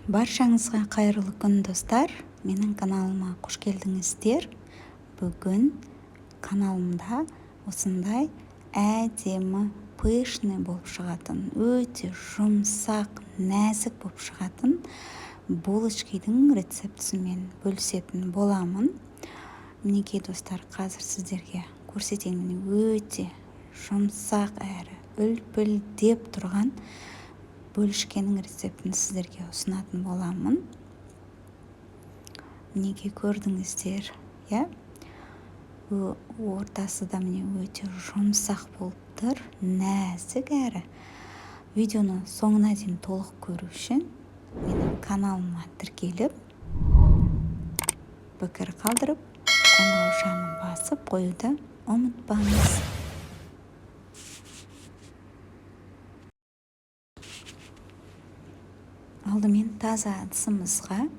Баршаңызға қайырлы күн достар, менің каналыма қош келдіңіздер. Бүгін каналымда осындай әдемі, пышный болып шығатын, өте жұмсақ, нәзік болып шығатын булочкидің рецептісімен бөлісетін боламын. Мінекей достар, қазір сіздерге көрсетейін. Өте жұмсақ әрі үлпілдеп тұрған бөлішкенің рецептін сіздерге ұсынатын боламын. Мінекей көрдіңіздер, иә? Ортасы да міне өте жұмсақ болып тұр, нәзік әрі. Видеоны соңына дейін толық көру үшін менің каналыма тіркеліп, пікір қалдырып, қоңыраушаны басып қоюды ұмытпаңыз. Алдымен таза ыдысымызға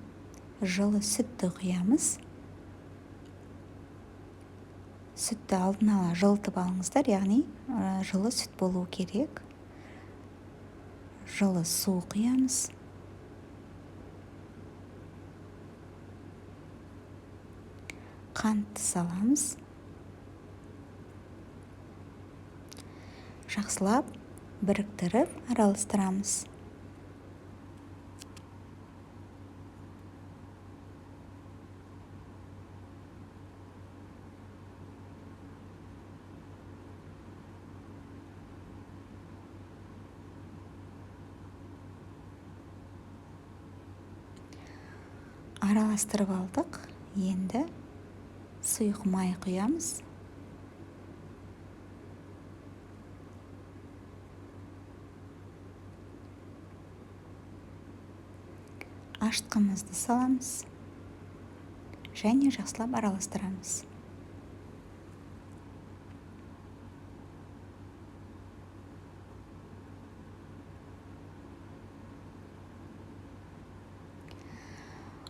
жылы сүтті құямыз. Сүтті алдын ала жылытып алыңыздар, яғни жылы сүт болуы керек. Жылы су құямыз. Қантты саламыз. Жақсылап біріктіріп араластырамыз. Араластырып алдық. Енді сұйық май құямыз. Ашытқымызды саламыз. Және жақсылап араластырамыз.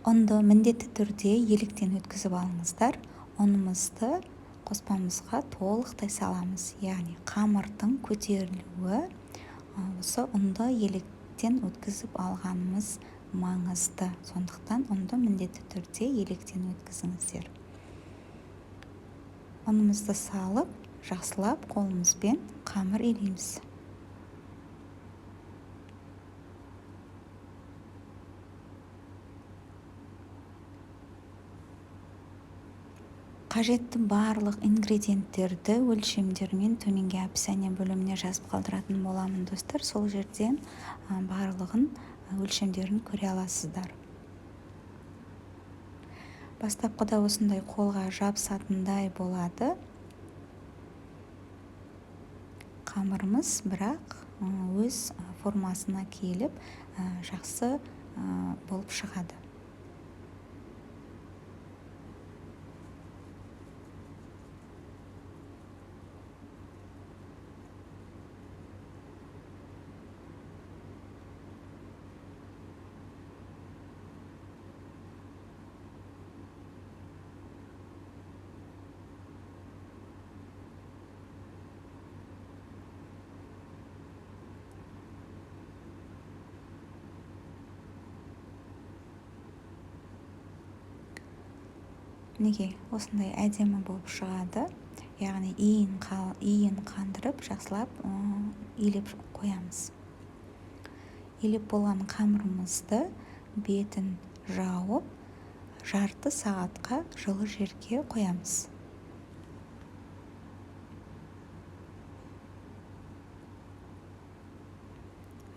Ұнды міндетті түрде електен өткізіп алыңыздар. Ұнымызды қоспамызға толықтай саламыз. Яғни қамырдың көтерілуі осы ұнды електен өткізіп алғанымыз маңызды. Сондықтан ұнды міндетті түрде електен өткізіңіздер. Ұнымызды салып, жақсылап қолымызбен қамыр илейміз. Қажетті барлық ингредиенттерді өлшемдермен төменге описание бөліміне жазып қалдыратын боламын достар. Сол жерден барлығын өлшемдерін көре аласыздар. Бастапқыда осындай қолға жабысатындай болады қамырымыз, бірақ өз формасына келіп жақсы болып шығады. Неге осындай әдемі болып шығады, яғни иін қандырып, жақсылап илеп қоямыз. Илеп болған қамырымызды бетін жауып, жарты сағатқа жылы жерге қоямыз.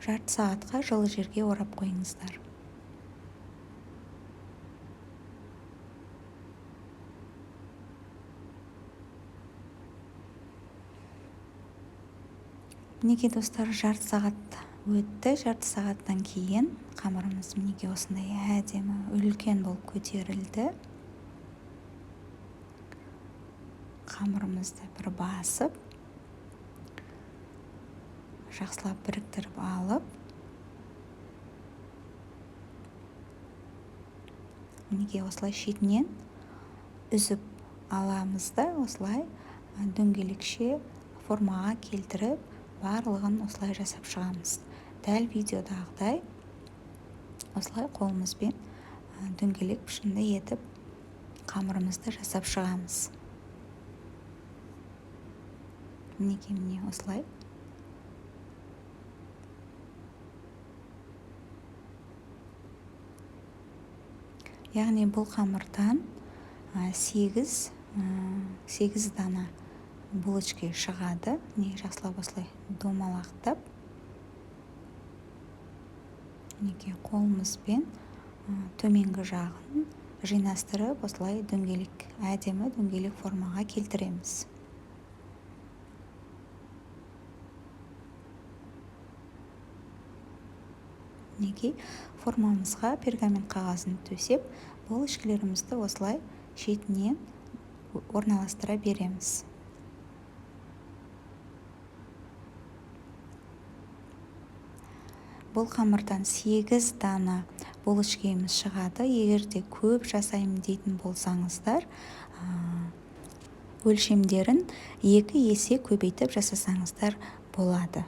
Жарты сағатқа жылы жерге орап қойыңыздар. Мінекей достар, жарты сағат өтті. Жарты сағаттан кейін қамырымыз мінекей осындай әдемі үлкен болып көтерілді. Қамырымызды бір басып, жақсылап біріктіріп алып, мінекей осылай шетінен үзіп аламыз да, осылай дөңгелекше формаға келтіріп, барлығын осылай жасап шығамыз. Дәл видеодағыдай осылай қолымызбен дөңгелек пішінді етіп қамырымызды жасап шығамыз. Міне осылай. Яғни бұл қамырдан 8 дана булочка шығады. Не жақсылап осылай домалақтап. Неге қолымызбен төменгі жағын жинастырып, осылай әдемі дөңгелек формаға келтіреміз. Неге формамызға пергамент қағазын төсеп, булочкаларымызды осылай шетінен орналастыра береміз. Бұл қамырдан 8 дана булочкамыз шығады. Егер де көп жасаймын дейтін болсаңыздар, өлшемдерін 2 есе көбейтіп жасасаңыздар болады.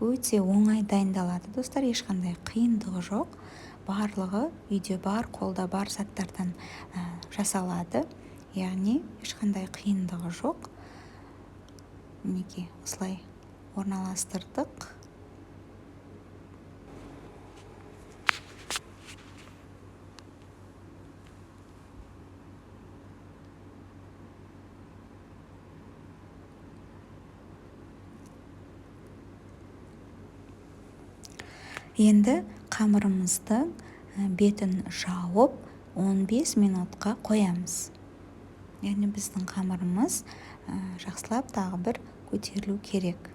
Өте оңай дайындалады, достар, ешқандай қиындығы жоқ. Барлығы үйде бар, қолда бар заттардан жасалады. Яғни ешқандай қиындығы жоқ. Мінекей осылай орналастырдық. Енді қамырымызды бетін жауып 15 минутқа қоямыз. Яғни біздің қамырымыз жақсылап тағы бір көтерілу керек.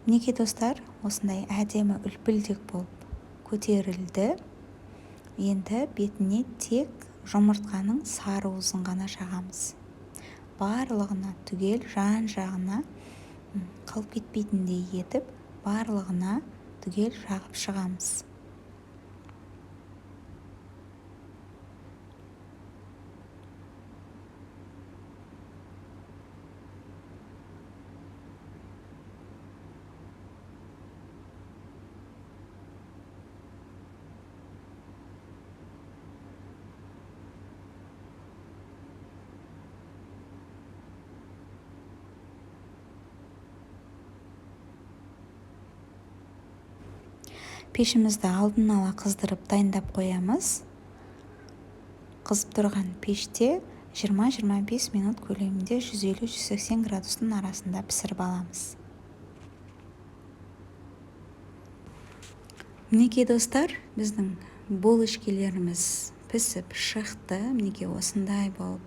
Мінекей достар, осындай әдемі үлпілдек болып көтерілді. Енді бетіне тек жұмыртқаның сары уызын ғана жағамыз. Барлығына түгел жан жағына қалып кетпейтіндей етіп, барлығына түгел жағып шығамыз. Пешімізді алдын ала қыздырып дайындап қоямыз. Қызып тұрған пеште 20-25 минут көлемінде 150-180 градустың арасында пісіріп аламыз. Мінекей достар, біздің булочкаларымыз пісіп шықты. Мінекей осындай болып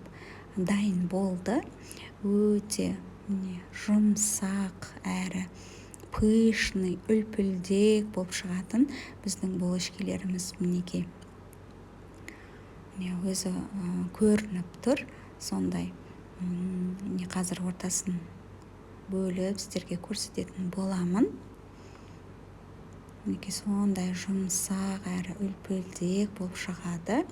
дайын болды. Өте жұмсақ әрі пышный, үлпілдек болып шығатын біздің булочкаларымыз мінекей. Өзі көрініп тұр, сондай. Қазір ортасын бөліп сіздерге көрсететін боламын. Мінекей сондай жұмсақ әрі үлпілдек болып шығады.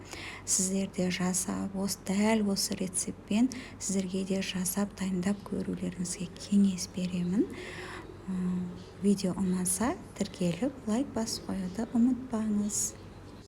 Сіздер де жасап, дәл осы рецептпен сіздерге де жасап дайындап көрулеріңізге кеңес беремін. Видео ұнаса, тіркеліп, лайк басып қоюды ұмытпаңыз.